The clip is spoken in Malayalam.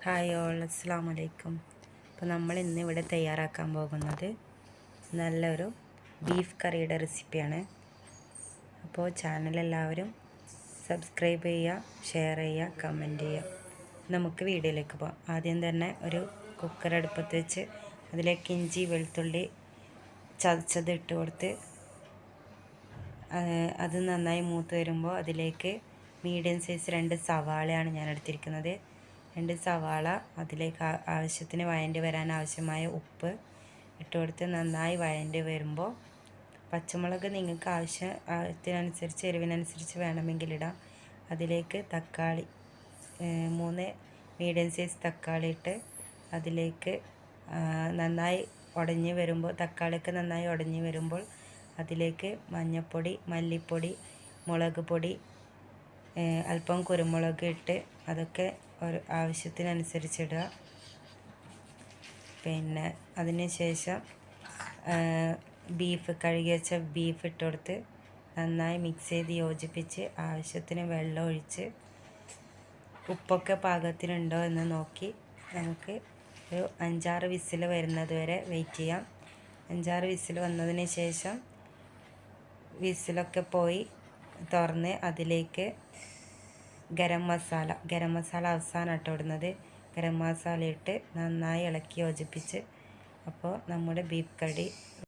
ഹായ് ഓൾ, അസ്സലാമു അലൈക്കും. അപ്പോൾ നമ്മൾ ഇന്ന് ഇവിടെ തയ്യാറാക്കാൻ പോകുന്നത് നല്ലൊരു ബീഫ് കറിയുടെ റെസിപ്പിയാണ്. അപ്പോൾ ചാനൽ എല്ലാവരും സബ്സ്ക്രൈബ് ചെയ്യുക, ഷെയർ ചെയ്യുക, കമൻറ്റ് ചെയ്യുക. നമുക്ക് വീഡിയോയിലേക്ക് പോകാം. ആദ്യം തന്നെ ഒരു കുക്കർ അടുപ്പത്ത് വെച്ച് അതിലേക്ക് ഇഞ്ചി വെളുത്തുള്ളി ചതച്ചത് ഇട്ട് കൊടുത്ത് അത് നന്നായി മൂത്ത് വരുമ്പോൾ അതിലേക്ക് മീഡിയം സൈസ് 2 സവാളയാണ് ഞാൻ എടുത്തിരിക്കുന്നത്. 2 സവാള അതിലേക്ക് ആവശ്യത്തിന് വഴണ്ടി വരാൻ ആവശ്യമായ ഉപ്പ് ഇട്ട് കൊടുത്ത് നന്നായി വഴണ്ടി വരുമ്പോൾ പച്ചമുളക് നിങ്ങൾക്ക് ആവശ്യത്തിനനുസരിച്ച് എരിവിനനുസരിച്ച് വേണമെങ്കിൽ ഇടാം. അതിലേക്ക് തക്കാളി 3 മീഡിയം സൈസ് തക്കാളി ഇട്ട് അതിലേക്ക് നന്നായി ഉടഞ്ഞ് വരുമ്പോൾ തക്കാളിയൊക്കെ നന്നായി ഉടഞ്ഞ് വരുമ്പോൾ അതിലേക്ക് മഞ്ഞൾപ്പൊടി, മല്ലിപ്പൊടി, മുളക് പൊടി, അല്പം കുരുമുളക് ഇട്ട് അതൊക്കെ ഒരു ആവശ്യത്തിനനുസരിച്ച് ഇടുക. പിന്നെ അതിന് ശേഷം കഴുകി വെച്ച ബീഫ് ഇട്ട് കൊടുത്ത് നന്നായി മിക്സ് ചെയ്ത് യോജിപ്പിച്ച് ആവശ്യത്തിന് വെള്ളം ഒഴിച്ച് ഉപ്പൊക്കെ പാകത്തിനുണ്ടോ എന്ന് നോക്കി നമുക്ക് ഒരു 5-6 വിസിൽ വരുന്നത് വരെ വെയിറ്റ് ചെയ്യാം. 5-6 വിസിൽ വന്നതിന് ശേഷം വിസിലൊക്കെ പോയി തുറന്ന് അതിലേക്ക് ഗരം മസാല അവസാനം ഇടുന്നത്. ഗരം മസാല ഇട്ട് നന്നായി ഇളക്കി യോജിപ്പിച്ച് അപ്പോൾ നമ്മുടെ ബീഫ് കറി